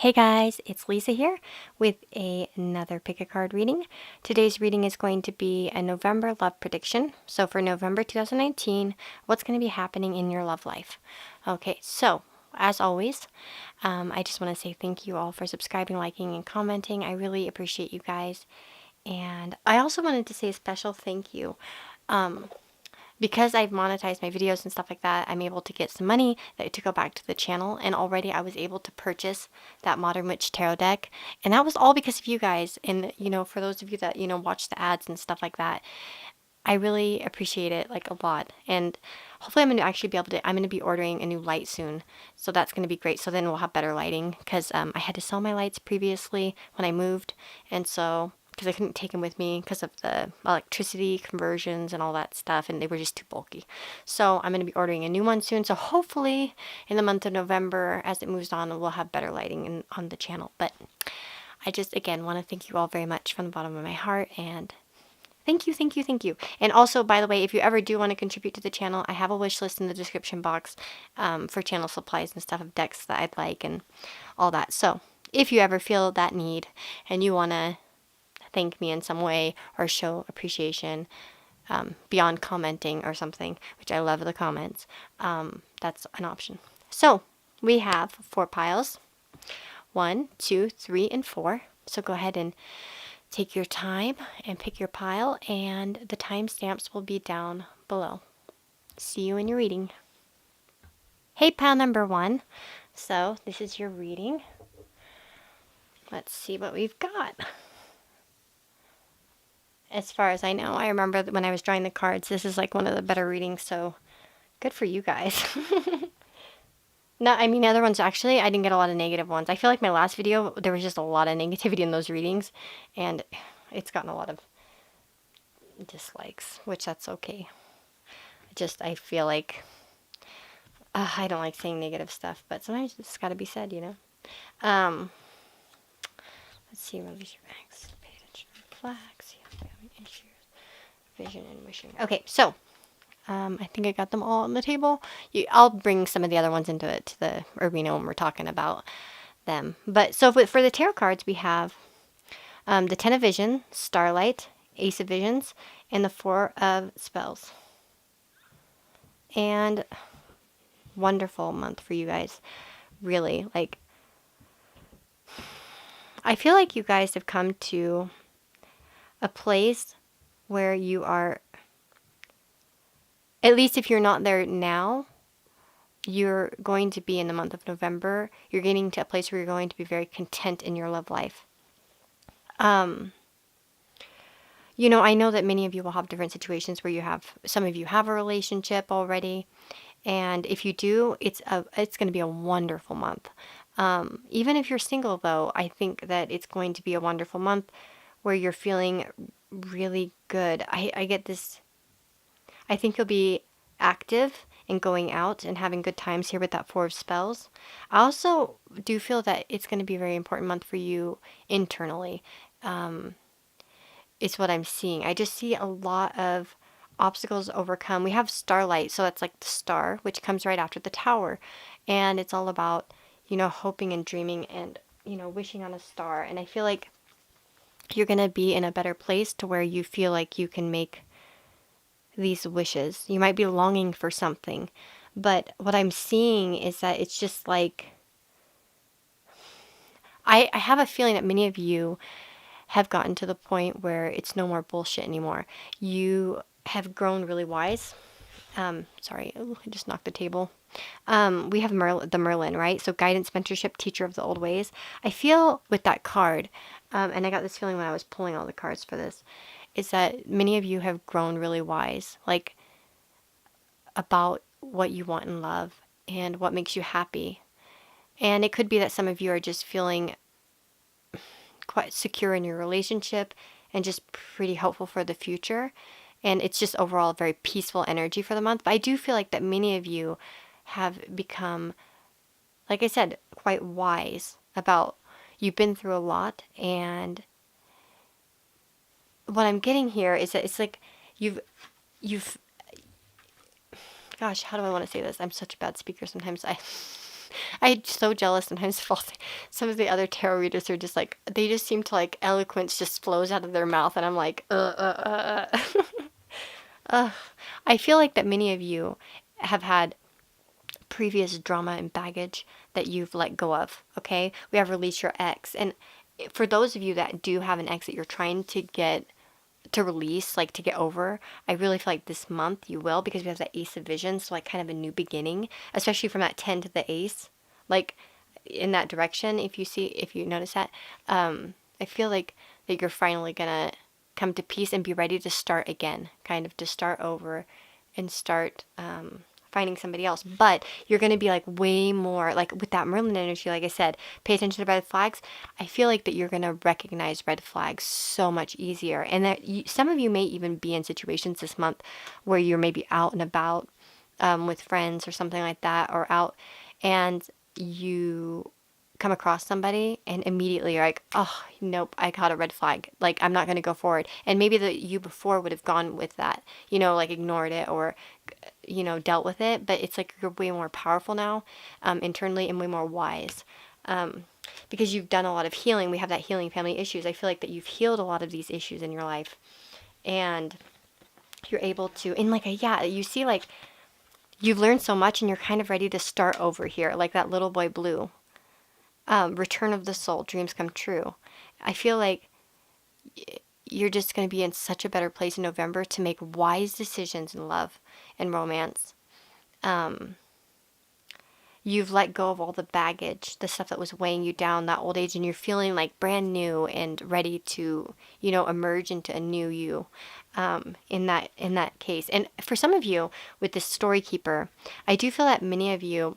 Hey guys, it's Lisa here with another pick a card reading. Today's reading is going to be a November love prediction. So for November 2019, what's going to be happening in your love life? Okay, so as always, I just want to say thank you all for subscribing, liking, and commenting. I really appreciate you guys. And I also wanted to say a special thank you. Because I've monetized my videos and stuff like that, I'm able to get some money to go back to the channel. And already I was able to purchase that Modern Witch Tarot deck. And that was all because of you guys. And, for those of you that, watch the ads and stuff like that, I really appreciate it like a lot. And hopefully I'm going to actually be able to, I'm going to be ordering a new light soon. So that's going to be great. So then we'll have better lighting because I had to sell my lights previously when I moved. And so because I couldn't take them with me because of the electricity conversions and all that stuff, and they were just too bulky. So I'm going to be ordering a new one soon. So hopefully in the month of November, as it moves on, we'll have better lighting on the channel. But I just, again, want to thank you all very much from the bottom of my heart, and thank you, thank you, thank you. And also, by the way, if you ever do want to contribute to the channel, I have a wish list in the description box for channel supplies and stuff of decks that I'd like and all that. So if you ever feel that need and you want to thank me in some way or show appreciation beyond commenting or something, which I love the comments, that's an option. So we have 4 piles, 1, 2, 3, and 4. So go ahead and take your time and pick your pile, and the timestamps will be down below. See you in your reading. Hey, pile number 1. So this is your reading. Let's see what we've got. As far as I know, I remember when I was drawing the cards, this is like one of the better readings, so good for you guys. No, I mean, the other ones, actually, I didn't get a lot of negative ones. I feel like my last video, there was just a lot of negativity in those readings, and it's gotten a lot of dislikes, which that's okay. I feel like, I don't like saying negative stuff, but sometimes it's got to be said, Let's see, release your eggs, pay attention to flags, issues, vision, and wishing. Okay, so I think I got them all on the table. I'll bring some of the other ones into the arena when we're talking about them. But so for the tarot cards, we have the 10 of Vision, Starlight, Ace of Visions, and the 4 of Spells. And wonderful month for you guys. Really, like, I feel like you guys have come to a place where you are, at least if you're not there now, you're going to be in the month of November. You're getting to a place where you're going to be very content in your love life. I know that many of you will have different situations where some of you have a relationship already. And if you do, it's going to be a wonderful month. Even if you're single, though, I think that it's going to be a wonderful month where you're feeling really good. I get this. I think you'll be active and going out and having good times here with that 4 of Spells. I also do feel that it's going to be a very important month for you internally. It's what I'm seeing. I just see a lot of obstacles overcome. We have Starlight, so that's like the star, which comes right after the Tower. And it's all about, hoping and dreaming and, wishing on a star. And I feel like you're going to be in a better place to where you feel like you can make these wishes. You might be longing for something, but what I'm seeing is that it's just like, I have a feeling that many of you have gotten to the point where it's no more bullshit anymore. You have grown really wise. Sorry, I just knocked the table. We have the Merlin, right? So guidance, mentorship, teacher of the old ways. I feel with that card, and I got this feeling when I was pulling all the cards for this, is that many of you have grown really wise, like about what you want in love and what makes you happy. And it could be that some of you are just feeling quite secure in your relationship and just pretty hopeful for the future. And it's just overall a very peaceful energy for the month. But I do feel like that many of you have become, like I said, quite wise about, you've been through a lot, and what I'm getting here is that it's like you've gosh, how do I want to say this? I'm such a bad speaker sometimes. I'm so jealous sometimes of some of the other tarot readers are just like, they just seem to like eloquence just flows out of their mouth. And I'm like, I feel like that many of you have had previous drama and baggage that you've let go of. Okay. We have release your ex. And for those of you that do have an ex that you're trying to get to release, like to get over, I really feel like this month you will, because we have that Ace of Vision, so like kind of a new beginning, especially from that 10 to the Ace, like in that direction. If you notice that, I feel like that you're finally gonna come to peace and be ready to start again, kind of to start over and start finding somebody else. But you're going to be like way more like with that Merlin energy. Like I said, pay attention to red flags. I feel like that you're going to recognize red flags so much easier, and that some of you may even be in situations this month where you're maybe out and about with friends or something like that, or out, and you come across somebody and immediately you're like, oh nope, I caught a red flag, like I'm not going to go forward. And maybe that you before would have gone with that, like ignored it or dealt with it, but it's like you're way more powerful now, internally, and way more wise, because you've done a lot of healing. We have that healing family issues. I feel like that you've healed a lot of these issues in your life, and you're able to, and like you see, like you've learned so much and you're kind of ready to start over here, like that little boy blue. Return of the soul, dreams come true. I feel like you're just going to be in such a better place in November to make wise decisions in love and romance. You've let go of all the baggage, the stuff that was weighing you down, that old age, and you're feeling like brand new and ready to, emerge into a new you, in that case. And for some of you with this story keeper, I do feel that many of you,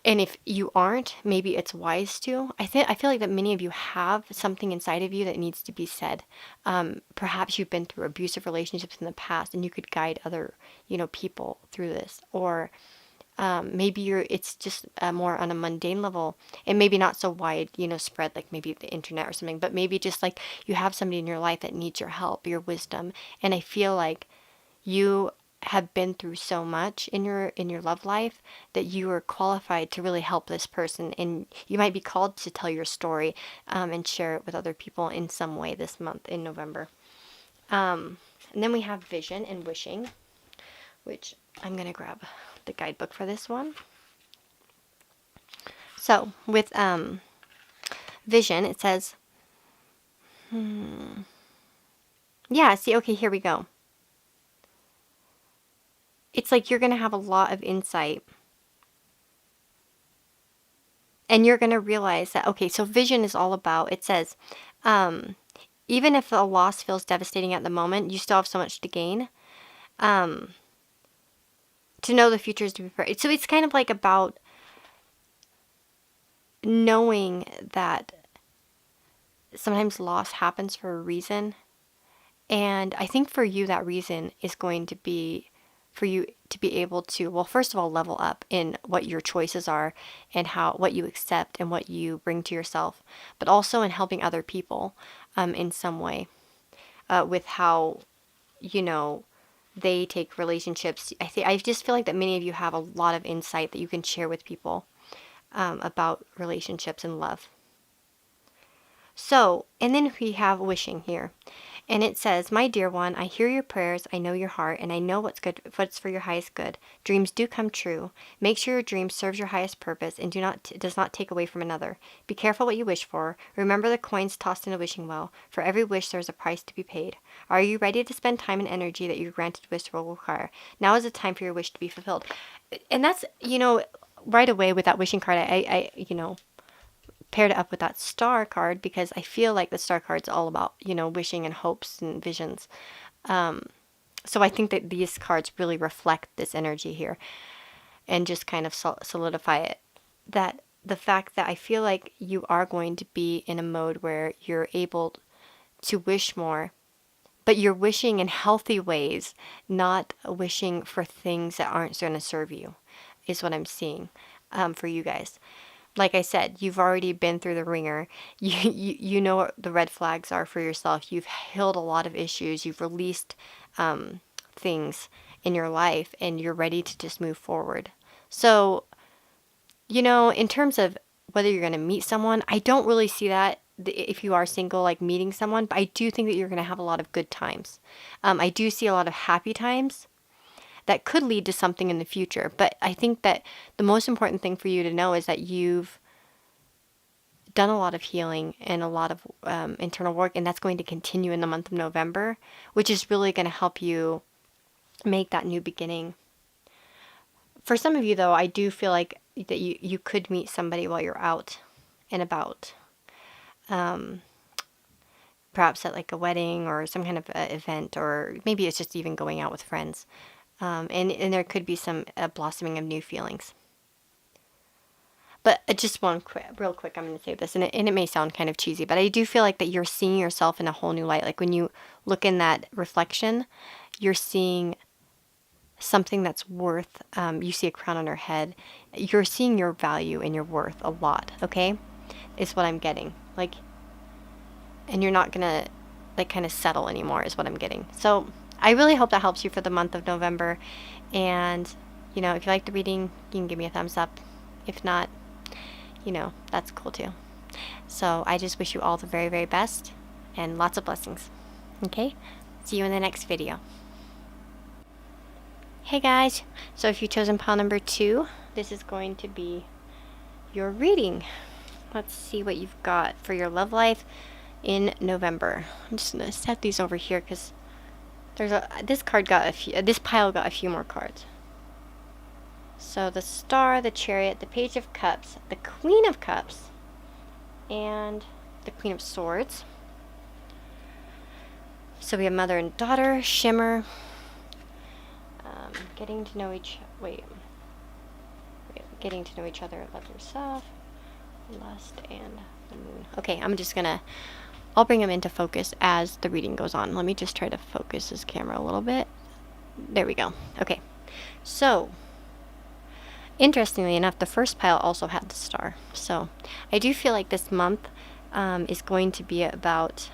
and if you aren't, maybe it's wise to. I feel like that many of you have something inside of you that needs to be said. Perhaps you've been through abusive relationships in the past, and you could guide other, people through this. Or maybe it's just more on a mundane level, and maybe not so wide, spread, like maybe the internet or something. But maybe just like you have somebody in your life that needs your help, your wisdom. And I feel like you have been through so much in your love life that you are qualified to really help this person, and you might be called to tell your story, and share it with other people in some way this month in November. And then we have vision and wishing, which I'm gonna grab the guidebook for this one. So with vision, it says, okay, here we go. It's like you're going to have a lot of insight, and you're going to realize that, okay, so vision is all about, it says, even if a loss feels devastating at the moment, you still have so much to gain. To know the future is to be prepared. So it's kind of like about knowing that sometimes loss happens for a reason. And I think for you, that reason is going to be for you to be able to, well, first of all, level up in what your choices are and what you accept and what you bring to yourself, but also in helping other people in some way, with how, they take relationships. I just feel like that many of you have a lot of insight that you can share with people about relationships and love. So, and then we have wishing here. And it says, my dear one, I hear your prayers, I know your heart, and I know what's for your highest good. Dreams do come true. Make sure your dream serves your highest purpose and does not take away from another. Be careful what you wish for. Remember the coins tossed in a wishing well. For every wish there is a price to be paid. Are you ready to spend time and energy that your granted wish will require? Now is the time for your wish to be fulfilled. And that's, right away with that wishing card, I paired it up with that star card, because I feel like the star card's all about, wishing and hopes and visions. So I think that these cards really reflect this energy here and just kind of solidify it. That the fact that I feel like you are going to be in a mode where you're able to wish more, but you're wishing in healthy ways, not wishing for things that aren't going to serve you, is what I'm seeing for you guys. Like I said, you've already been through the ringer. You know what the red flags are for yourself. You've healed a lot of issues. You've released things in your life, and you're ready to just move forward. So in terms of whether you're going to meet someone, I don't really see that if you are single, like meeting someone, but I do think that you're going to have a lot of good times. I do see a lot of happy times that could lead to something in the future. But I think that the most important thing for you to know is that you've done a lot of healing and a lot of internal work, and that's going to continue in the month of November, which is really going to help you make that new beginning. For some of you, though, I do feel like that you could meet somebody while you're out and about. Perhaps at like a wedding or some kind of event, or maybe it's just even going out with friends. And there could be some blossoming of new feelings. But just real quick, I'm going to say this, and it may sound kind of cheesy, but I do feel like that you're seeing yourself in a whole new light. Like when you look in that reflection, you're seeing something that's worth, you see a crown on her head. You're seeing your value and your worth a lot, okay? Is what I'm getting. Like, and you're not going to, like, kind of settle anymore is what I'm getting. So I really hope that helps you for the month of November. And, if you like the reading, you can give me a thumbs up. If not, that's cool too. So I just wish you all the very, very best and lots of blessings. Okay? See you in the next video. Hey guys, so if you've chosen pile number 2, this is going to be your reading. Let's see what you've got for your love life in November. I'm just gonna set these over here because this pile got a few more cards. So the Star, the Chariot, the Page of Cups, the Queen of Cups, and the Queen of Swords. So we have Mother and Daughter, Shimmer, getting to know each other, love yourself, Lust, and the Moon. Okay, I'll bring them into focus as the reading goes on. Let me just try to focus this camera a little bit. There we go. Okay, so interestingly enough, the first pile also had the Star. So I do feel like this month is going to be about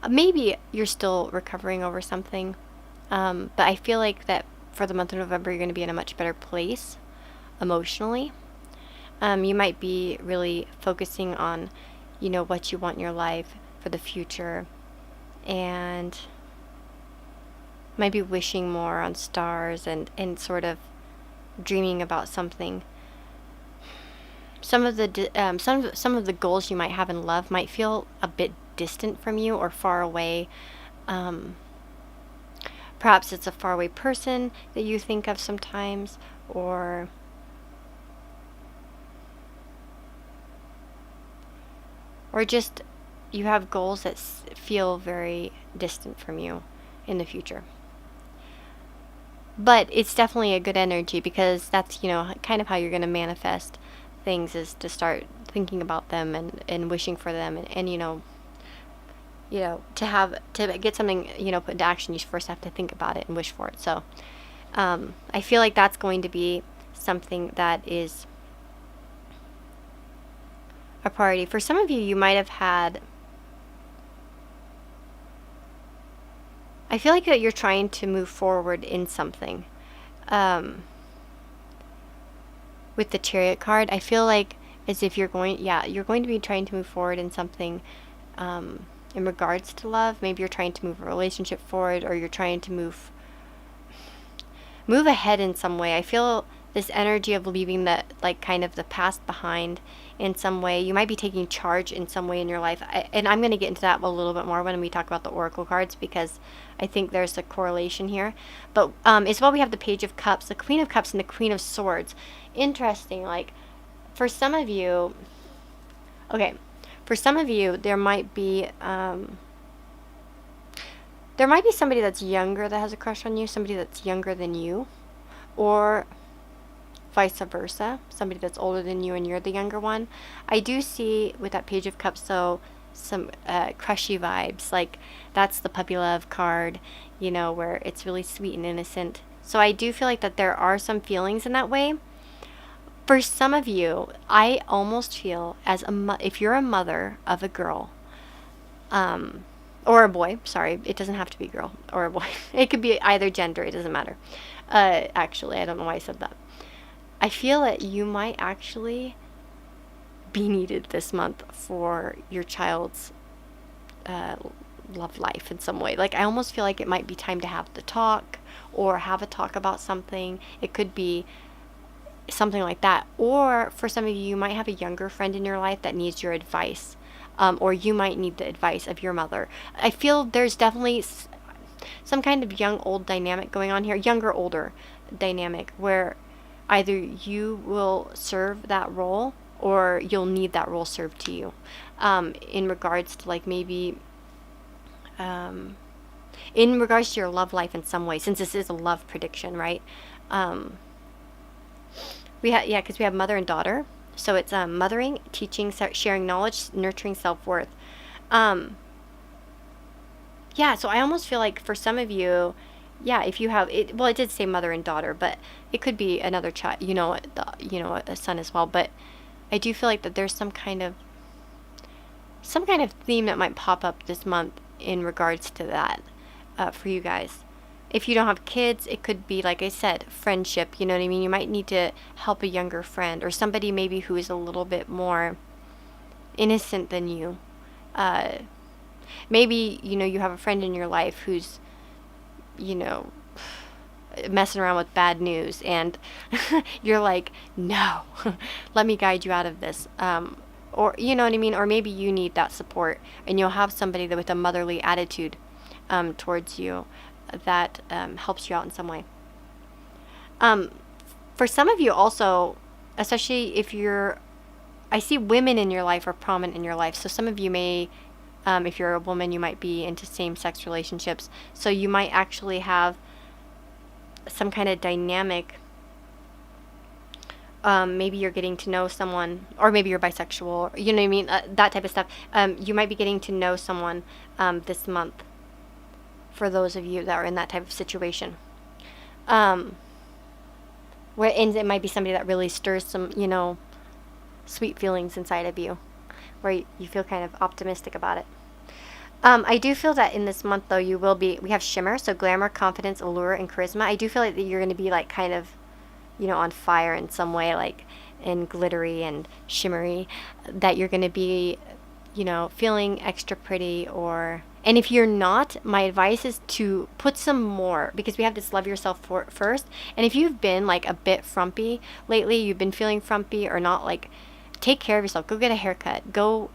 maybe you're still recovering over something, but I feel like that for the month of November you're going to be in a much better place emotionally. You might be really focusing on what you want in your life for the future, and might be wishing more on stars and sort of dreaming about something. Some of the goals you might have in love might feel a bit distant from you or far away. Perhaps it's a faraway person that you think of sometimes, or just you have goals that feel very distant from you in the future. But it's definitely a good energy, because that's, kind of how you're going to manifest things, is to start thinking about them and wishing for them, and to get something, put into action, you first have to think about it and wish for it. So I feel like that's going to be something that is a priority. For some of you, you might have had, I feel like that you're trying to move forward in something. With the Chariot card, I feel like as if you're going to be trying to move forward in something in regards to love. Maybe you're trying to move a relationship forward, or you're trying to move ahead in some way. I feel this energy of leaving kind of the past behind in some way. You might be taking charge in some way in your life. And I'm going to get into that a little bit more when we talk about the Oracle cards, because I think there's a correlation here. But as well, we have the Page of Cups, the Queen of Cups, and the Queen of Swords. Interesting. Like, for some of you, there might be somebody that's younger that has a crush on you, somebody that's younger than you, or vice versa, somebody that's older than you and you're the younger one. I do see with that Page of Cups, though, some crushy vibes. Like, that's the puppy love card, where it's really sweet and innocent. So I do feel like that there are some feelings in that way. For some of you, I almost feel if you're a mother of a girl, or a boy. Sorry, it doesn't have to be a girl or a boy. It could be either gender. It doesn't matter. Actually, I don't know why I said that. I feel that you might actually be needed this month for your child's love life in some way. Like, I almost feel like it might be time to have the talk or have a talk about something. It could be something like that. Or for some of you, you might have a younger friend in your life that needs your advice. Or you might need the advice of your mother. I feel there's definitely some kind of young old dynamic going on here, younger older dynamic, where either you will serve that role or you'll need that role served to you, in regards to like maybe in regards to your love life in some way, since this is a love prediction, right? Because we have mother and daughter, so it's mothering, teaching, sharing knowledge, nurturing self-worth. So I almost feel like for some of you, if you have it, well, it did say mother and daughter, but it could be another child, a son as well. But I do feel like that there's some kind of theme that might pop up this month in regards to that, for you guys. If you don't have kids, it could be, like I said, friendship. You know what I mean? You might need to help a younger friend or somebody maybe who is a little bit more innocent than you. Maybe, you have a friend in your life who's, messing around with bad news, and you're like, no, let me guide you out of this. Or, you know what I mean? Or maybe you need that support, and you'll have somebody with a motherly attitude towards you that helps you out in some way. For some of you also, especially if I see women in your life are prominent in your life. So some of you may, if you're a woman, you might be into same-sex relationships. So you might actually have some kind of dynamic. Maybe you're getting to know someone, or maybe you're bisexual, you know what I mean? That type of stuff. You might be getting to know someone this month, for those of you that are in that type of situation. And it might be somebody that really stirs some, sweet feelings inside of you, where you feel kind of optimistic about it. I do feel that in this month, though, we have shimmer, so glamour, confidence, allure, and charisma. I do feel like that you're going to be like kind of, on fire in some way, like, and glittery and shimmery, that you're going to be, feeling extra pretty. And if you're not, my advice is to put some more, because we have this love yourself first. And if you've been like a bit frumpy lately, you've been feeling frumpy or not, like, take care of yourself. Go get a haircut. Go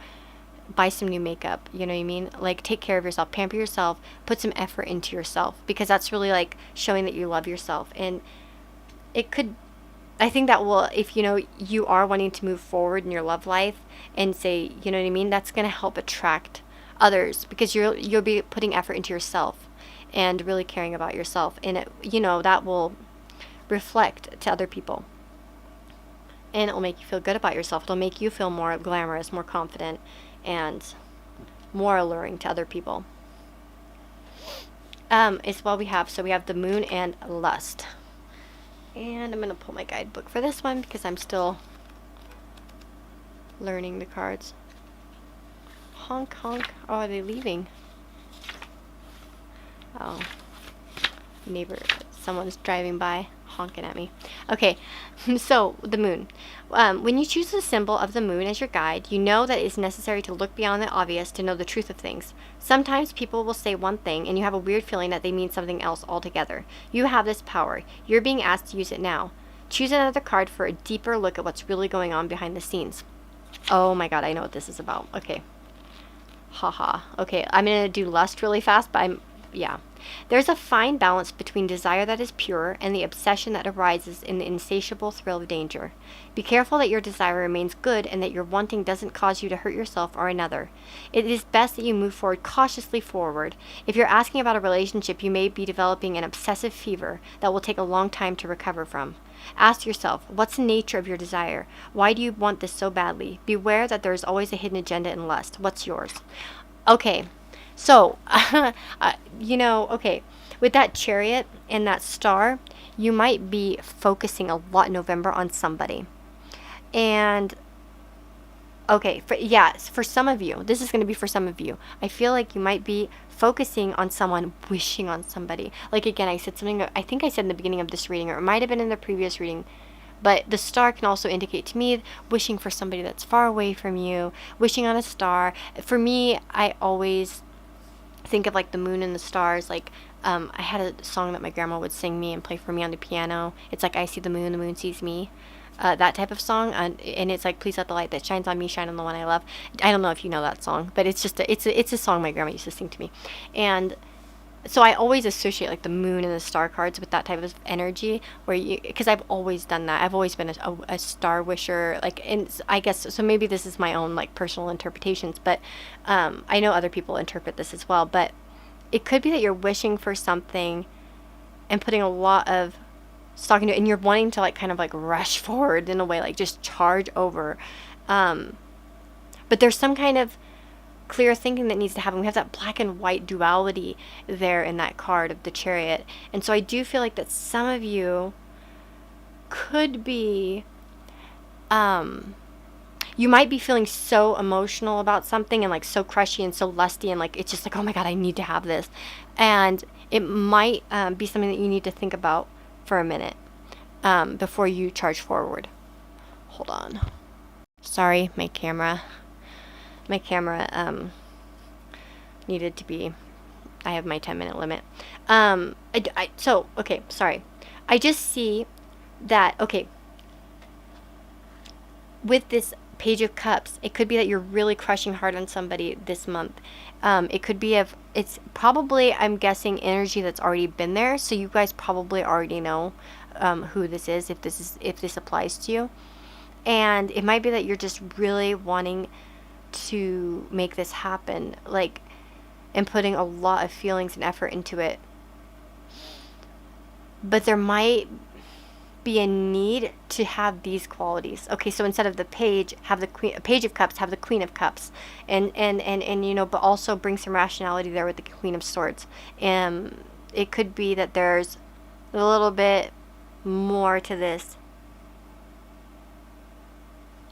buy some new makeup. You know what I mean? Like, take care of yourself, pamper yourself, put some effort into yourself, because that's really like showing that you love yourself. And I think that will, if you are wanting to move forward in your love life and say, you know what I mean, that's going to help attract others, because you'll be putting effort into yourself and really caring about yourself, and that will reflect to other people, and it will make you feel good about yourself. It'll make you feel more glamorous, more confident, and more alluring to other people. It's what we have. So we have the moon and lust. And I'm going to pull my guidebook for this one because I'm still learning the cards. Honk, honk. Oh, are they leaving? Oh, neighbor, someone's driving by honking at me. Okay, so the moon. When you choose the symbol of the moon as your guide, you know that it's necessary to look beyond the obvious to know the truth of things. Sometimes people will say one thing and you have a weird feeling that they mean something else altogether. You have this power. You're being asked to use it now. Choose another card for a deeper look at what's really going on behind the scenes. Oh my god, I know what this is about. Okay. Haha. Okay, I'm going to do lust really fast, but there's a fine balance between desire that is pure and the obsession that arises in the insatiable thrill of danger. Be careful that your desire remains good and that your wanting doesn't cause you to hurt yourself or another. It is best that you move cautiously forward. If you're asking about a relationship, you may be developing an obsessive fever that will take a long time to recover from. Ask yourself, what's the nature of your desire? Why do you want this so badly? Beware that there is always a hidden agenda in lust. What's yours? Okay, so, with that chariot and that star, you might be focusing a lot in November on somebody. And Okay, for some of you, this is going to be for some of you. I feel like you might be focusing on someone, wishing on somebody. Like, again, I said something, I think I said in the beginning of this reading, or it might have been in the previous reading, but the star can also indicate to me wishing for somebody that's far away from you, wishing on a star. For me, I always think of like the moon and the stars. Like, I had a song that my grandma would sing me and play for me on the piano. It's like, I see the moon sees me. That type of song, and it's like, please let the light that shines on me shine on the one I love. I don't know if you know that song, but it's just it's a song my grandma used to sing to me. And so I always associate like the moon and the star cards with that type of energy, where you, because I've always done that. I've always been a star wisher, like, and I guess so maybe this is my own like personal interpretations, but I know other people interpret this as well. But it could be that you're wishing for something and putting a lot of stock into it, and you're wanting to like kind of like rush forward in a way, like just charge over, but there's some kind of clear thinking that needs to happen. We have that black and white duality there in that card of the Chariot. And so I do feel like that some of you could be, you might be feeling so emotional about something and like so crushy and so lusty, and like it's just like, oh my God, I need to have this. And it might be something that you need to think about for a minute before you charge forward. Hold on. Sorry, my camera needed to be, I have my 10-minute limit. Okay, sorry. I just see that, okay, with this Page of Cups, it could be that you're really crushing hard on somebody this month. It could be it's probably, I'm guessing, energy that's already been there, so you guys probably already know who this is, if this applies to you. And it might be that you're just really wanting to make this happen, like, and putting a lot of feelings and effort into it. But there might be a need to have these qualities. Okay, so instead of the page, have the Page of Cups, have the Queen of Cups, and you know, but also bring some rationality there with the Queen of Swords. It could be that there's a little bit more to this.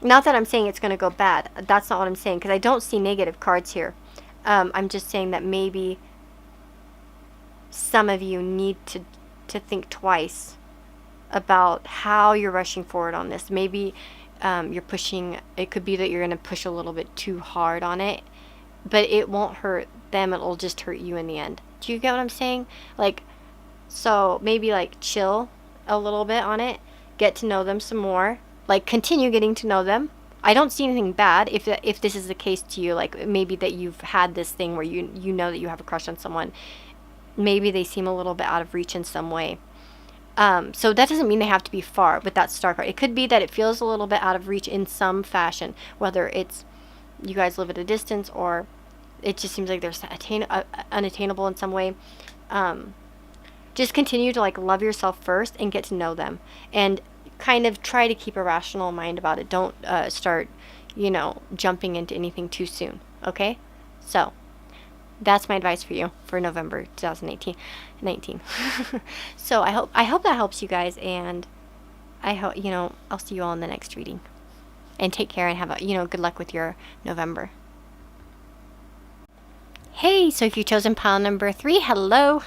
Not that I'm saying it's going to go bad. That's not what I'm saying, because I don't see negative cards here. I'm just saying that maybe some of you need to think twice about how you're rushing forward on this. Maybe you're pushing, it could be that you're going to push a little bit too hard on it, but it won't hurt them, it'll just hurt you in the end. Do you get what I'm saying? Like, so maybe like chill a little bit on it, get to know them some more, like continue getting to know them. I don't see anything bad if this is the case to you, like maybe that you've had this thing where you know that you have a crush on someone. Maybe they seem a little bit out of reach in some way. So that doesn't mean they have to be far with that star card. It could be that it feels a little bit out of reach in some fashion, whether it's you guys live at a distance or it just seems like they're unattainable in some way. Just continue to like love yourself first and get to know them, and kind of try to keep a rational mind about it. Don't start, you know, jumping into anything too soon. Okay? So that's my advice for you for November 2019. So I hope that helps you guys, and I hope, you know, I'll see you all in the next reading. And take care and have a, you know, good luck with your November. Hey, so if you've chosen pile number 3, hello.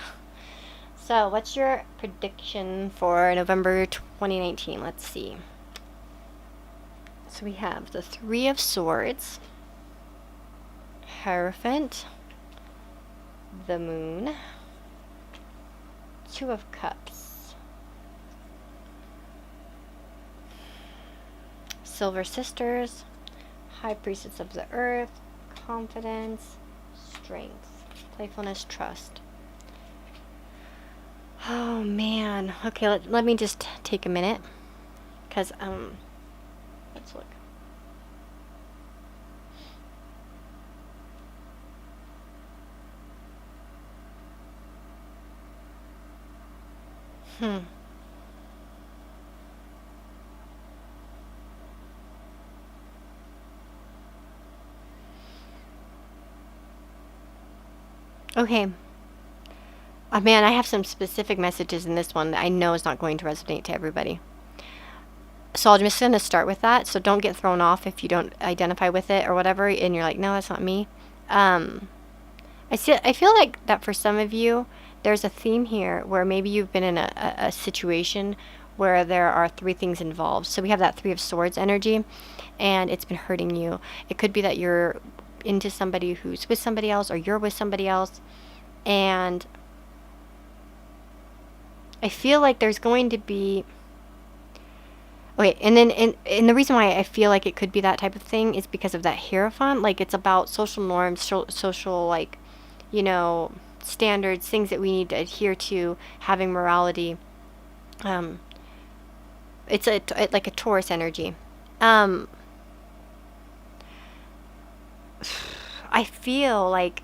So what's your prediction for November 2019? Let's see. So we have the 3 of Swords, Hierophant, the Moon, 2 of Cups, Silver Sisters, High Priestess of the Earth, Confidence, Strength, Playfulness, Trust. Oh man. Okay, let me just take a minute, because let's look. Okay. Oh man, I have some specific messages in this one that I know is not going to resonate to everybody. So I'm just going to start with that. So don't get thrown off if you don't identify with it or whatever, and you're like, no, that's not me. I feel like that for some of you, there's a theme here where maybe you've been in a situation where there are three things involved. So we have that Three of Swords energy, and it's been hurting you. It could be that you're into somebody who's with somebody else, or you're with somebody else, and I feel like there's going to be... Okay, and then and the reason why I feel like it could be that type of thing is because of that Hierophant. Like, it's about social norms, social, like, standards, things that we need to adhere to, having morality. It's like a Taurus energy. I feel like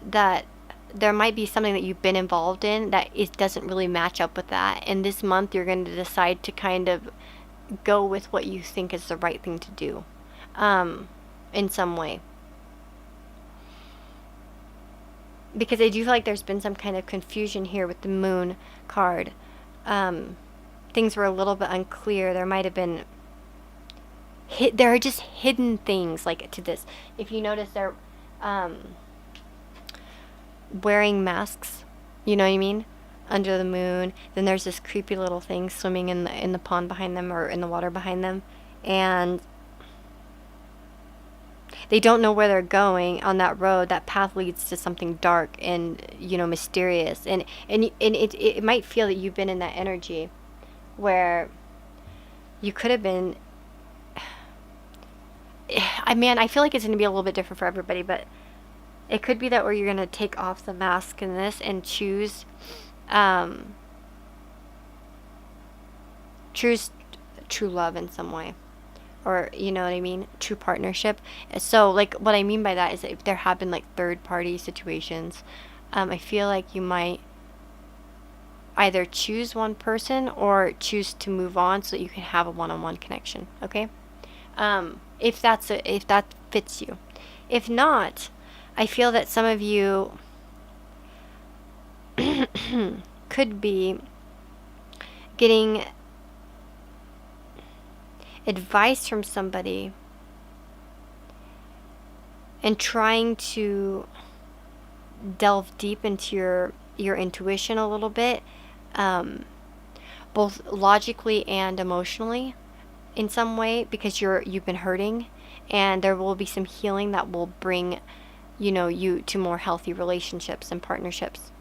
that there might be something that you've been involved in that it doesn't really match up with that. And this month you're going to decide to kind of go with what you think is the right thing to do, in some way. Because I do feel like there's been some kind of confusion here with the Moon card. Things were a little bit unclear. There might have been... there are just hidden things, like, to this. If you notice, they're wearing masks. You know what I mean? Under the moon. Then there's this creepy little thing swimming in the pond behind them, or in the water behind them, and they don't know where they're going on that road. That path leads to something dark and mysterious, and it might feel that you've been in that energy where you could have been... I feel like it's going to be a little bit different for everybody, but it could be that where you're going to take off the mask in this and choose true love in some way, or you know what I mean, true partnership. So, like, what I mean by that is that if there have been like third party situations, I feel like you might either choose one person or choose to move on so that you can have a one-on-one connection. Okay, if that fits you. If not, I feel that some of you could be getting advice from somebody and trying to delve deep into your intuition a little bit, both logically and emotionally in some way, because you've been hurting, and there will be some healing that will bring you to more healthy relationships and partnerships.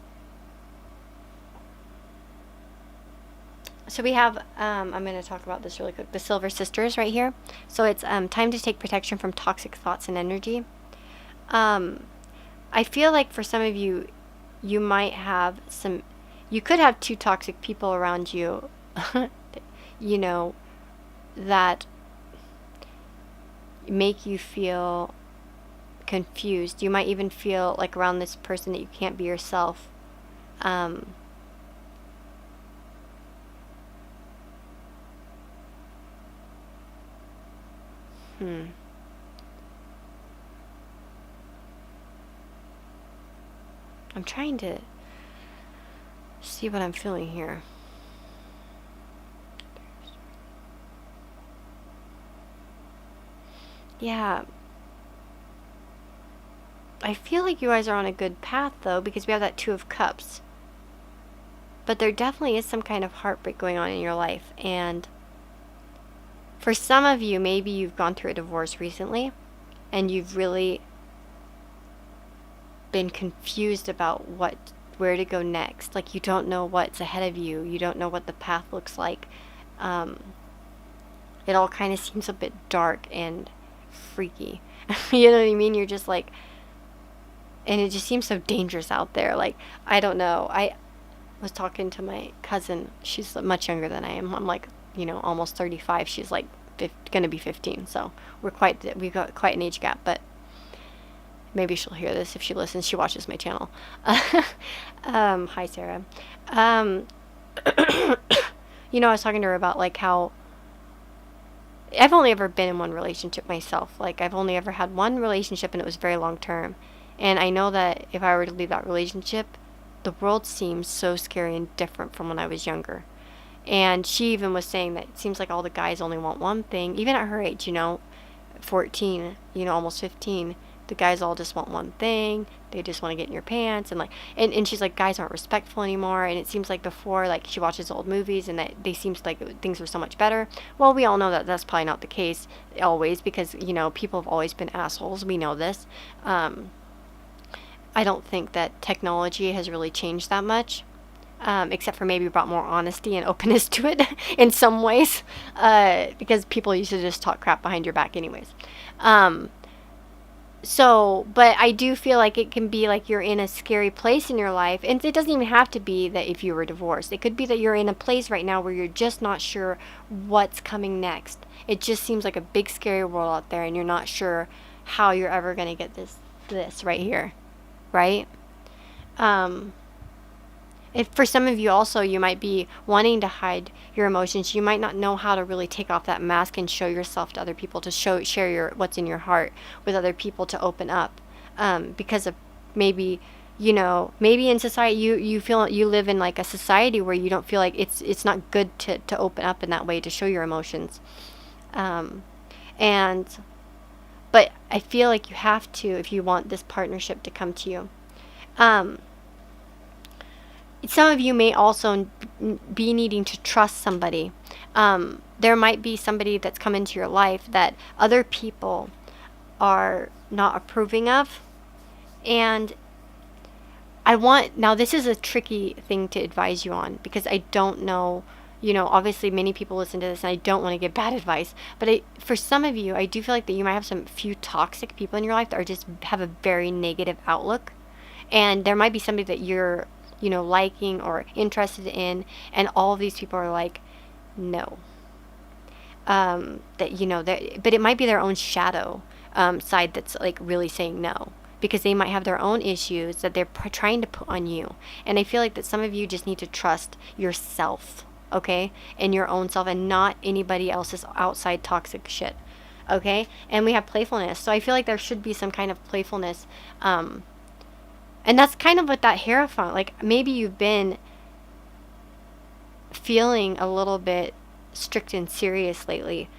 So we have, I'm going to talk about this really quick, the Silver Sisters right here. So it's time to take protection from toxic thoughts and energy. I feel like for some of you, you might have you could have two toxic people around you, that make you feel confused. You might even feel like around this person that you can't be yourself. I'm trying to see what I'm feeling here. Yeah. I feel like you guys are on a good path, though, because we have that Two of Cups. But there definitely is some kind of heartbreak going on in your life. And for some of you, maybe you've gone through a divorce recently, and you've really been confused about where to go next. Like, you don't know what's ahead of you. You don't know what the path looks like. It all kind of seems a bit dark and freaky. You know what I mean? You're just like... And it just seems so dangerous out there. Like, I don't know. I was talking to my cousin. She's much younger than I am. I'm like, almost 35. She's like going to be 15. So we've got quite an age gap. But maybe she'll hear this if she listens. She watches my channel. Hi, Sarah. I was talking to her about like how I've only ever been in one relationship myself. Like, I've only ever had one relationship, and it was very long term. And I know that if I were to leave that relationship, the world seems so scary and different from when I was younger. And she even was saying that it seems like all the guys only want one thing, even at her age, 14, almost 15. The guys all just want one thing. They just want to get in your pants. And and she's like, guys aren't respectful anymore. And it seems like before, like, she watches old movies and that they seems like things were so much better. Well, we all know that that's probably not the case always, because, people have always been assholes. We know this. I don't think that technology has really changed that much. Except for maybe brought more honesty and openness to it in some ways, because people used to just talk crap behind your back anyways. But I do feel like it can be like you're in a scary place in your life, and it doesn't even have to be that if you were divorced. It could be that you're in a place right now where you're just not sure what's coming next. It just seems like a big scary world out there, and you're not sure how you're ever going to get this right here, right? If for some of you also, you might be wanting to hide your emotions. You might not know how to really take off that mask and show yourself to other people, to share what's in your heart with other people, to open up, because of maybe in society you feel you live in like a society where you don't feel like it's not good to open up in that way, to show your emotions, and but I feel like you have to if you want this partnership to come to you. Some of you may also be needing to trust somebody. There might be somebody that's come into your life that other people are not approving of. And now this is a tricky thing to advise you on, because I don't know, obviously many people listen to this and I don't want to give bad advice, but for some of you, I do feel like that you might have some few toxic people in your life that are just have a very negative outlook. And there might be somebody that you're liking or interested in, and all of these people are like, no. But it might be their own shadow side that's like really saying no, because they might have their own issues that they're trying to put on you. And I feel like that some of you just need to trust yourself, okay, and your own self, and not anybody else's outside toxic shit, okay? And we have playfulness, so I feel like there should be some kind of playfulness. And that's kind of what that Hierophant, like maybe you've been feeling a little bit strict and serious lately,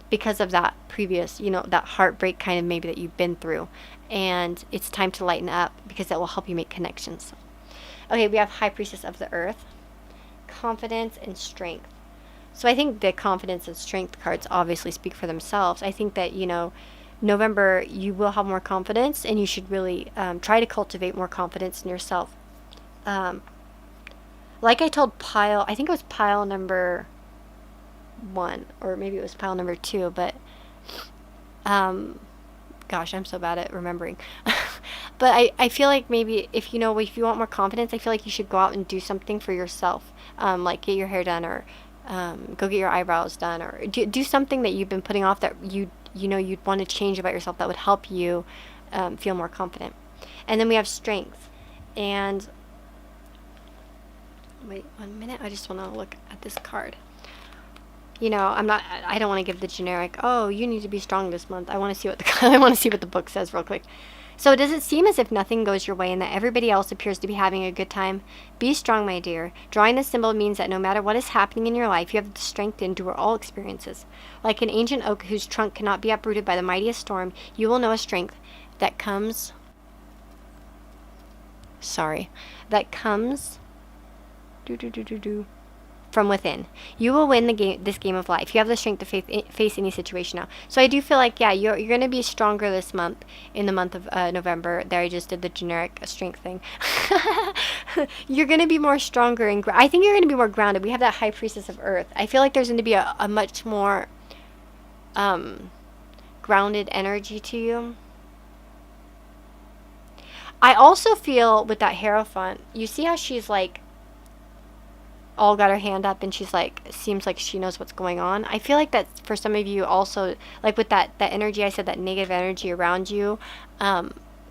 because of that previous, that heartbreak kind of maybe that you've been through. And it's time to lighten up, because that will help you make connections. Okay, we have High Priestess of the Earth, confidence and strength. So I think the confidence and strength cards obviously speak for themselves. I think that, November, you will have more confidence, and you should really try to cultivate more confidence in yourself. Like I told pile, I think it was pile number 1, or maybe it was pile number 2, but gosh, I'm so bad at remembering. But I feel like maybe if you want more confidence, I feel like you should go out and do something for yourself, like get your hair done, or go get your eyebrows done, or do something that you've been putting off that you'd want to change about yourself, that would help you feel more confident. And then we have strength. And wait 1 minute, I just want to look at this card. I don't want to give the generic, oh, you need to be strong this month. I want to see what the book says real quick. So does it seem as if nothing goes your way and that everybody else appears to be having a good time? Be strong, my dear. Drawing this symbol means that no matter what is happening in your life, you have the strength to endure all experiences. Like an ancient oak whose trunk cannot be uprooted by the mightiest storm, you will know a strength that comes from within. You will win this game of life. You have the strength to face any situation now. So I do feel like, yeah, you're going to be stronger this month, in the month of November. There, I just did the generic strength thing. You're going to be more stronger, and I think you're going to be more grounded. We have that High Priestess of Earth. I feel like there's going to be a much more grounded energy to you. I also feel with that Hierophant, you see how she's like all got her hand up, and she's like, seems like she knows what's going on. I feel like that for some of you also, like with that energy, I said, that negative energy around you,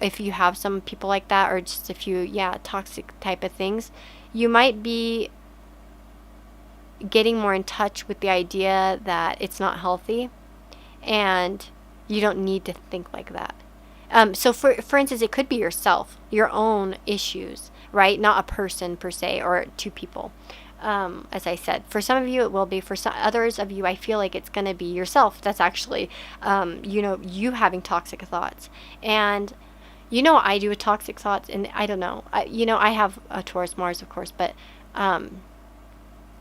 if you have some people like that, or just a few, toxic type of things, you might be getting more in touch with the idea that it's not healthy, and you don't need to think like that. So for instance, it could be yourself, your own issues, right? Not a person per se, or two people. As I said, for some of you it will be. For some others of you, I feel like it's going to be yourself that's actually, you having toxic thoughts. And I do with toxic thoughts, and I don't know. I have a Taurus Mars, of course, but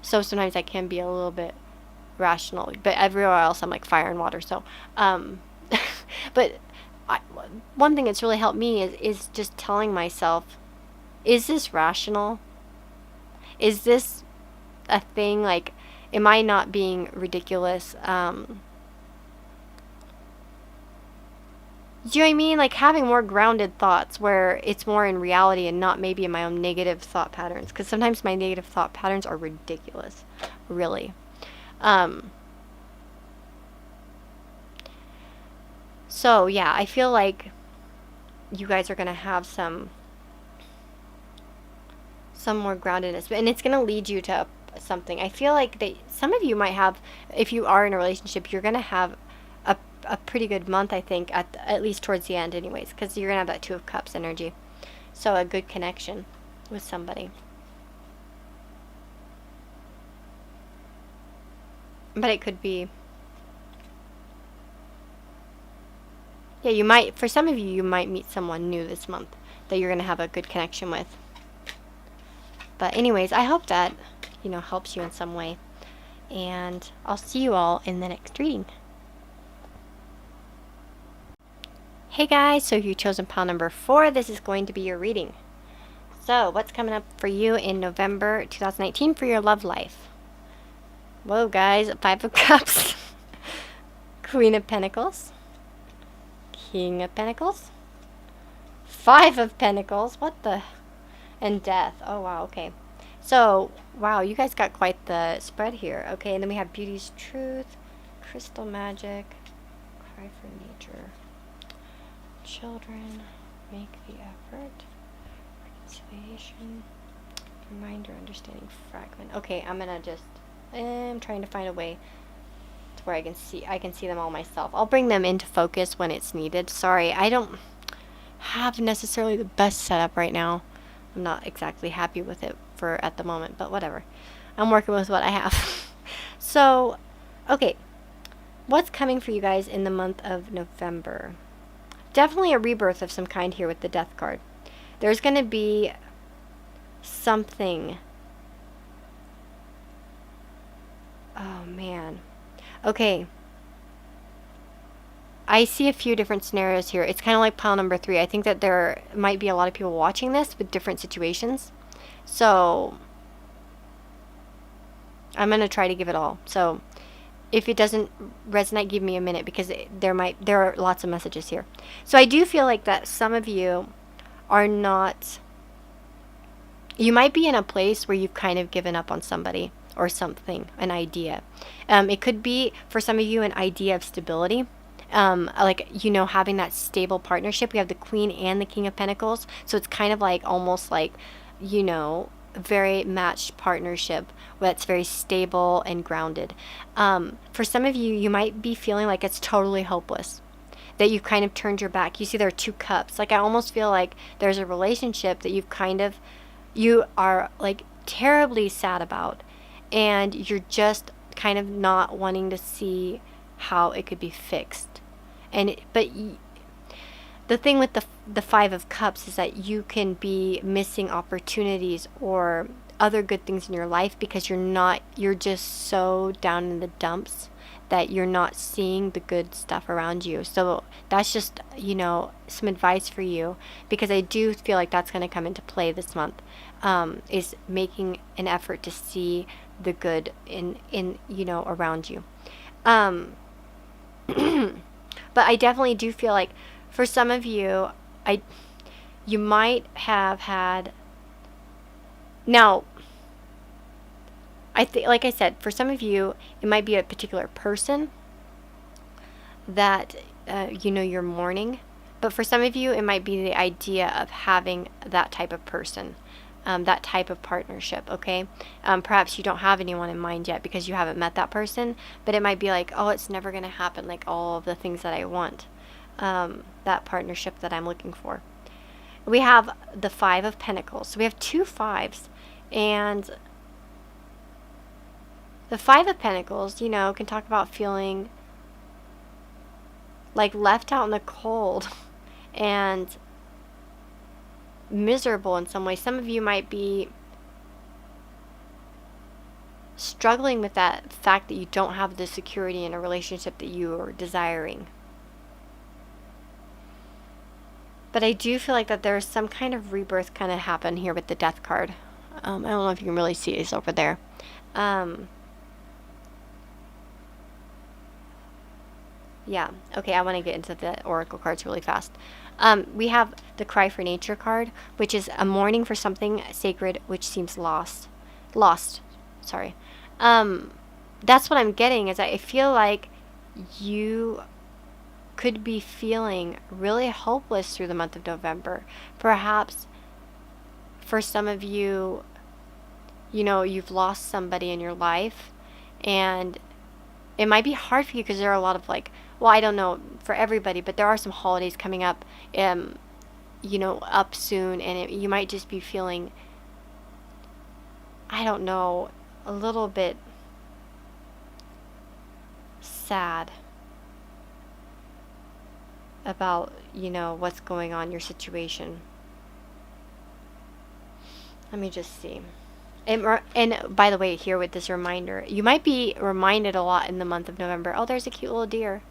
so sometimes I can be a little bit rational, but everywhere else I'm like fire and water. So, but one thing that's really helped me is just telling myself, is this rational? Is this a thing? Like, am I not being ridiculous? Do you know what I mean? Like having more grounded thoughts where it's more in reality and not maybe in my own negative thought patterns. Because sometimes my negative thought patterns are ridiculous. Really. So yeah, I feel like you guys are going to have some more groundedness. And it's going to lead you to something. I feel like some of you might have, if you are in a relationship, you're going to have a pretty good month, I think, at least towards the end anyways, because you're going to have that Two of Cups energy. So a good connection with somebody. But it could be, yeah, for some of you, you might meet someone new this month that you're going to have a good connection with. But anyways, I hope that, helps you in some way. And I'll see you all in the next reading. Hey guys, so if you've chosen pile number 4, this is going to be your reading. So, what's coming up for you in November 2019 for your love life? Whoa guys, 5 of Cups, Queen of Pentacles, King of Pentacles, 5 of Pentacles, and Death. Oh wow, okay. So, wow, you guys got quite the spread here. Okay, and then we have Beauty's Truth, Crystal Magic, Cry for Nature. Children, make the effort, reconciliation, reminder, understanding, fragment. Okay, I'm trying to find a way to where I can see them all myself. I'll bring them into focus when it's needed. Sorry, I don't have necessarily the best setup right now. I'm not exactly happy with it at the moment, but whatever. I'm working with what I have. So, okay, what's coming for you guys in the month of November? Definitely a rebirth of some kind here with the Death card. There's going to be something. Oh, man. Okay. I see a few different scenarios here. It's kind of like pile number 3. I think that there might be a lot of people watching this with different situations. So, I'm going to try to give it all. So, if it doesn't resonate, give me a minute, because there are lots of messages here. So I do feel like that some of you are not, you might be in a place where you've kind of given up on somebody or something, an idea. It could be, for some of you, an idea of stability. Having that stable partnership. We have the Queen and the King of Pentacles. So it's kind of like, almost like, very matched partnership that's very stable and grounded. For some of you, you might be feeling like it's totally hopeless, that you've kind of turned your back. You see there are 2 cups. Like, I almost feel like there's a relationship that you are like terribly sad about, and you're just kind of not wanting to see how it could be fixed. But the thing with the 5 of Cups is that you can be missing opportunities or other good things in your life because you're just so down in the dumps that you're not seeing the good stuff around you. So that's just, some advice for you, because I do feel like that's going to come into play this month, is making an effort to see the good in around you. But I definitely do feel like, for some of you, you might have had. Now, I think, like I said, for some of you, it might be a particular person that you're mourning. But for some of you, it might be the idea of having that type of person, that type of partnership. Okay, perhaps you don't have anyone in mind yet because you haven't met that person. But it might be like, oh, it's never going to happen. Like all of the things that I want. That partnership that I'm looking for. We have the Five of Pentacles. So we have two fives. And the Five of Pentacles, you know, can talk about feeling like left out in the cold and miserable in some way. Some of you might be struggling with that fact that you don't have the security in a relationship that you are desiring. But I do feel like that there's some kind of rebirth kind of happen here with the Death card. I don't know if you can really see it over there. Yeah. Okay, I want to get into the oracle cards really fast. We have the Cry for Nature card, which is a mourning for something sacred which seems lost. Sorry. That's what I'm getting, is I feel like you could be feeling really hopeless through the month of November. Perhaps for some of you, you know, you've lost somebody in your life, and it might be hard for you because there are a lot of like, well, I don't know for everybody, but there are some holidays coming up, you know, up soon, and you might just be feeling, I don't know, a little bit sad about, you know, what's going on, your situation. Let me just see. And by the way, here with this reminder, you might be reminded a lot in the month of November. Oh, there's a cute little deer.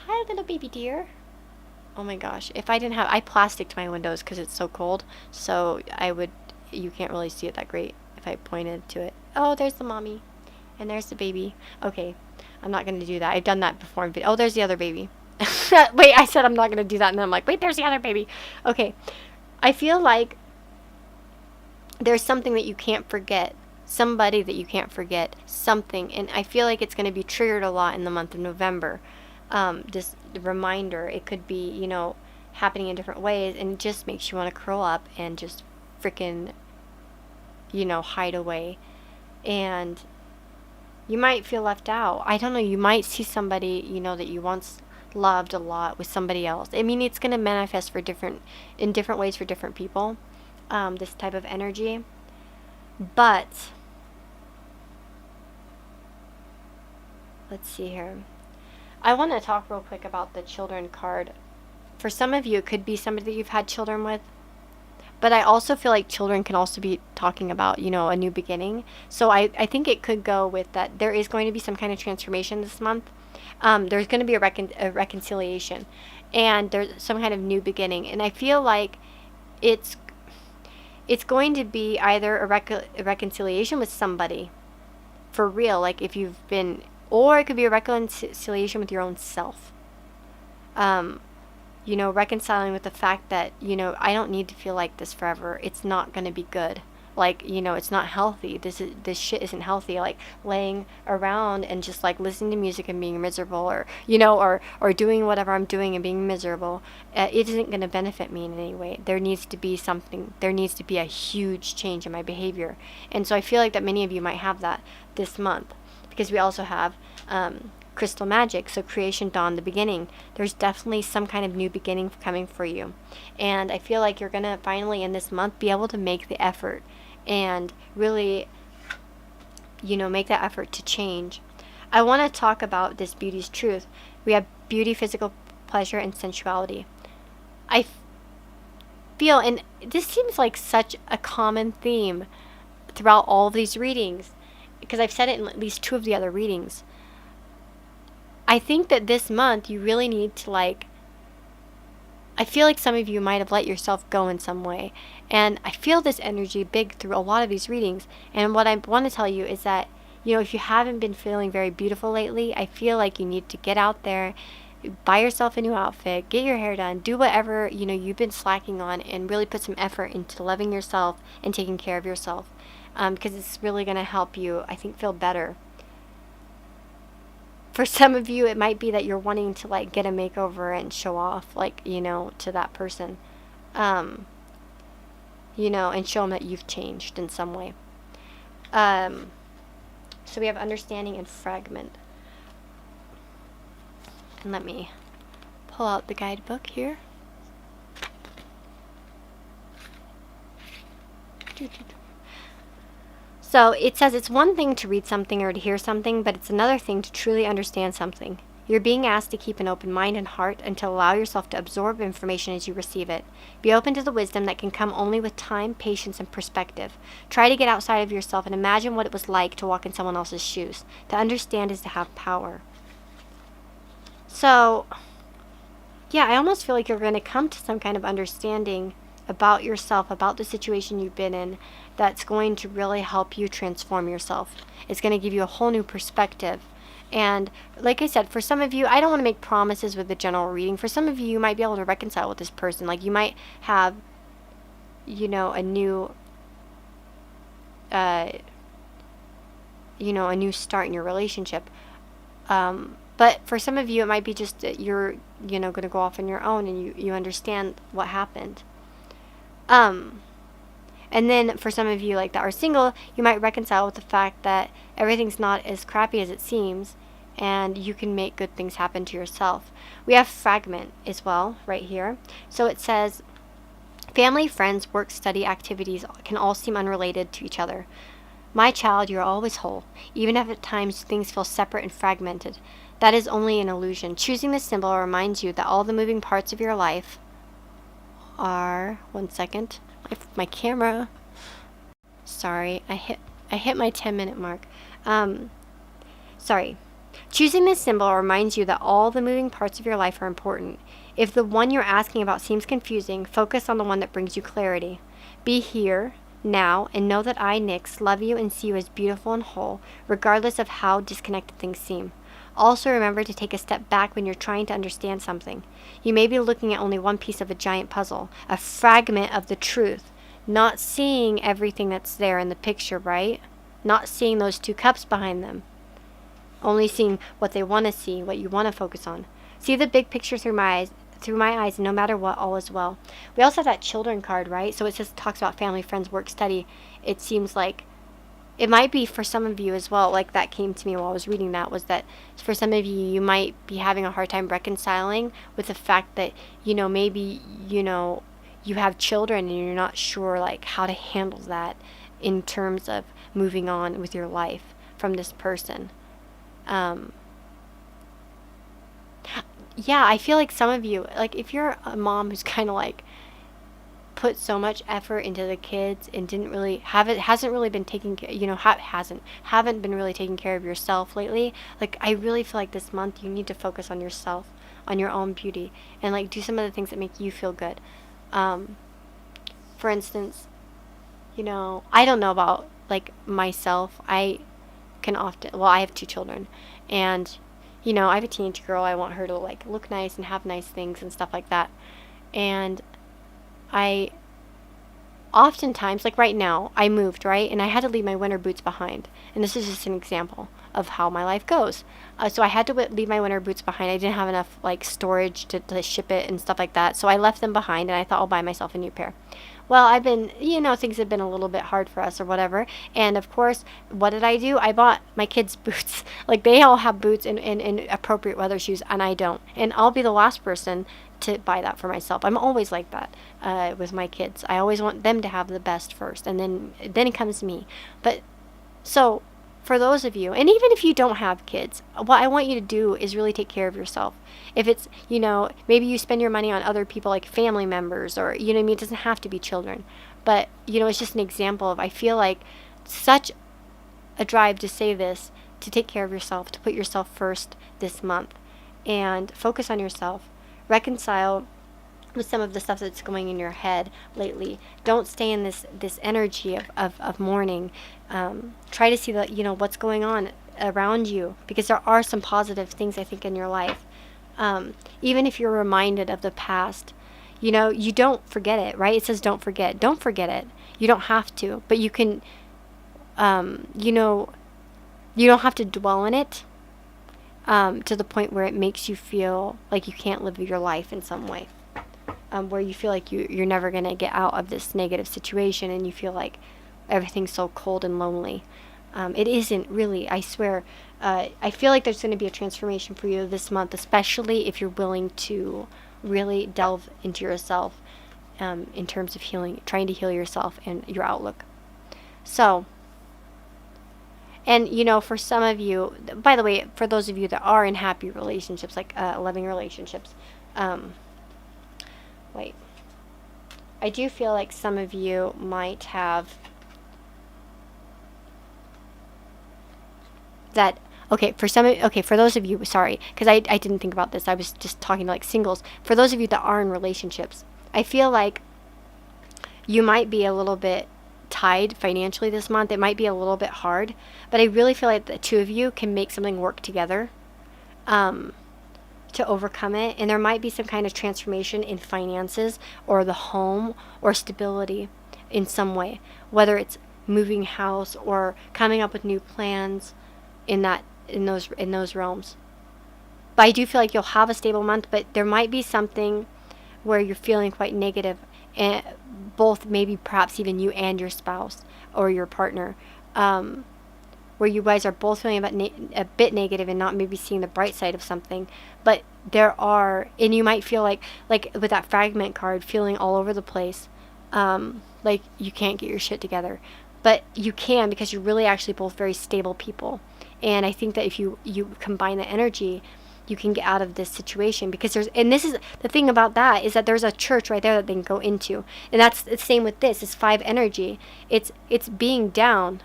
Hi, little baby deer. Oh my gosh. If I didn't have, I plasticed my windows because it's so cold. So you can't really see it that great if I pointed to it. Oh, there's the mommy. And there's the baby. Okay. I'm not going to do that. I've done that before in video. Oh, there's the other baby. Wait, I said I'm not going to do that. And then I'm like, wait, there's the other baby. Okay. I feel like there's something that you can't forget. Somebody that you can't forget. Something. And I feel like it's going to be triggered a lot in the month of November. This reminder, it could be, you know, happening in different ways, and it just makes you want to curl up and just freaking, you know, hide away. And you might feel left out. I don't know, you might see somebody, you know, that you once loved a lot with somebody else. I mean, it's going to manifest in different ways for different people, this type of energy. But let's see here. I want to talk real quick about the children card. For some of you, it could be somebody that you've had children with. But I also feel like children can also be talking about, you know, a new beginning. So I think it could go with that. There is going to be some kind of transformation this month. There's going to be a reconciliation. And there's some kind of new beginning. And I feel like it's going to be either a reconciliation with somebody. For real. Like if you've been... Or it could be a reconciliation with your own self. You know, reconciling with the fact that, you know, I don't need to feel like this forever. It's not going to be good. Like, you know, it's not healthy. This shit isn't healthy. Like laying around and just like listening to music and being miserable, or, you know, or doing whatever I'm doing and being miserable. It isn't going to benefit me in any way. There needs to be something. There needs to be a huge change in my behavior. And so I feel like that many of you might have that this month. Because we also have crystal magic, so creation, dawn, the beginning. There's definitely some kind of new beginning coming for you. And I feel like you're going to finally in this month be able to make the effort and really, you know, make that effort to change. I want to talk about this beauty's truth. We have beauty, physical pleasure, and sensuality. I feel, and this seems like such a common theme throughout all of these readings, because I've said it in at least 2 of the other readings. I think that this month you really need to I feel like some of you might have let yourself go in some way. And I feel this energy big through a lot of these readings. And what I want to tell you is that, you know, if you haven't been feeling very beautiful lately, I feel like you need to get out there, buy yourself a new outfit, get your hair done, do whatever, you know, you've been slacking on, and really put some effort into loving yourself and taking care of yourself. Because it's really going to help you, I think, feel better. For some of you, it might be that you're wanting to, like, get a makeover and show off, like, you know, to that person. You know, and show them that you've changed in some way. So we have understanding and fragment. And let me pull out the guidebook here. So it says it's one thing to read something or to hear something, but it's another thing to truly understand something. You're being asked to keep an open mind and heart and to allow yourself to absorb information as you receive it. Be open to the wisdom that can come only with time, patience, and perspective. Try to get outside of yourself and imagine what it was like to walk in someone else's shoes. To understand is to have power. So, yeah, I almost feel like you're going to come to some kind of understanding about yourself, about the situation you've been in, that's going to really help you transform yourself. It's going to give you a whole new perspective. And like I said, for some of you, I don't want to make promises with the general reading. For some of you, you might be able to reconcile with this person. Like you might have, a new, a new start in your relationship. But for some of you, it might be just that you're, going to go off on your own and you understand what happened. And then for some of you like that are single, you might reconcile with the fact that everything's not as crappy as it seems and you can make good things happen to yourself. We have fragment as well right here. So it says, family, friends, work, study, activities can all seem unrelated to each other. My child, you're always whole, even if at times things feel separate and fragmented. That is only an illusion. Choosing this symbol reminds you that all the moving parts of your life are, one second, my camera, sorry, I hit my 10-minute mark. Sorry. Choosing this symbol reminds you that all the moving parts of your life are important. If the one you're asking about seems confusing, focus on the one that brings you clarity. Be here, now, and know that I, Nyx, love you and see you as beautiful and whole, regardless of how disconnected things seem. Also remember to take a step back when you're trying to understand something. You may be looking at only one piece of a giant puzzle, a fragment of the truth, not seeing everything that's there in the picture, right? Not seeing those two cups behind them. Only seeing what they want to see, what you want to focus on. See the big picture through my eyes, and no matter what, all is well. We also have that children card, right? So it talks about family, friends, work, study. It seems like it might be for some of you as well, like that came to me while I was reading that, was that for some of you, you might be having a hard time reconciling with the fact that, maybe, you have children and you're not sure like how to handle that in terms of moving on with your life from this person. Yeah, I feel like some of you, like if you're a mom who's kind of like put so much effort into the kids and hasn't really been taking haven't been really taking care of yourself lately, like I really feel like this month you need to focus on yourself, on your own beauty, and like do some of the things that make you feel good. For instance, I don't know about like myself. I have 2 children, and I have a teenage girl. I want her to like look nice and have nice things and stuff like that. And I oftentimes, like right now, I moved, right? And I had to leave my winter boots behind. And this is just an example of how my life goes. So I had to leave my winter boots behind. I didn't have enough like storage to ship it and stuff like that. So I left them behind and I thought I'll buy myself a new pair. Well, I've been, things have been a little bit hard for us or whatever. And of course, what did I do? I bought my kids boots. Like they all have boots and appropriate weather shoes and I don't. And I'll be the last person to buy that for myself. I'm always like that with my kids. I always want them to have the best first, and then it comes to me. But so for those of you, and even if you don't have kids, what I want you to do is really take care of yourself. If it's, maybe you spend your money on other people like family members or, it doesn't have to be children. But, it's just an example of, I feel like such a drive to say this, to take care of yourself, to put yourself first this month and focus on yourself. Reconcile with some of the stuff that's going in your head lately. Don't stay in this energy of mourning. Try to see what's going on around you, because there are some positive things I think in your life. Even if you're reminded of the past, you don't forget it, right? It says don't forget it. You don't have to, but you can, you don't have to dwell in it to the point where it makes you feel like you can't live your life in some way, where you feel like you're never going to get out of this negative situation and you feel like everything's so cold and lonely. It isn't really, I swear. I feel like there's going to be a transformation for you this month, especially if you're willing to really delve into yourself in terms of healing, trying to heal yourself and your outlook. So, and for some of you, by the way, for those of you that are in happy relationships, like loving relationships, wait, I do feel like some of you might have that. Okay, for those of you, sorry, because I didn't think about this. I was just talking like singles. For those of you that are in relationships, I feel like you might be a little bit tied financially this month. It might be a little bit hard, but I really feel like the two of you can make something work together to overcome it. And there might be some kind of transformation in finances or the home or stability in some way, whether it's moving house or coming up with new plans in those realms. But I do feel like you'll have a stable month, but there might be something where you're feeling quite negative, and both, maybe perhaps even you and your spouse or your partner, where you guys are both feeling a bit negative and not maybe seeing the bright side of something. But and you might feel like with that fragment card, feeling all over the place, like you can't get your shit together. But you can, because you're really actually both very stable people. And I think that if you combine the energy, you can get out of this situation, because this is the thing about that, is that there's a church right there that they can go into. And that's the same with this. It's 5 energy. It's being down,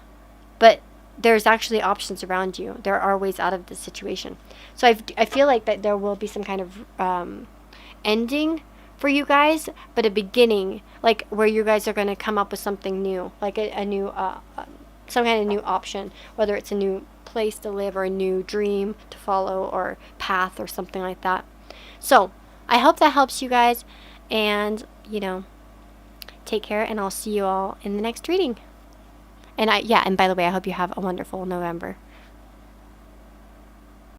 but there's actually options around you. There are ways out of this situation. So I feel like that there will be some kind of ending for you guys, but a beginning, like where you guys are going to come up with something new, like a new some kind of new option, whether it's a new place to live or a new dream to follow or path or something like that. So I hope that helps you guys, and take care, and I'll see you all in the next reading. And by the way, I hope you have a wonderful November.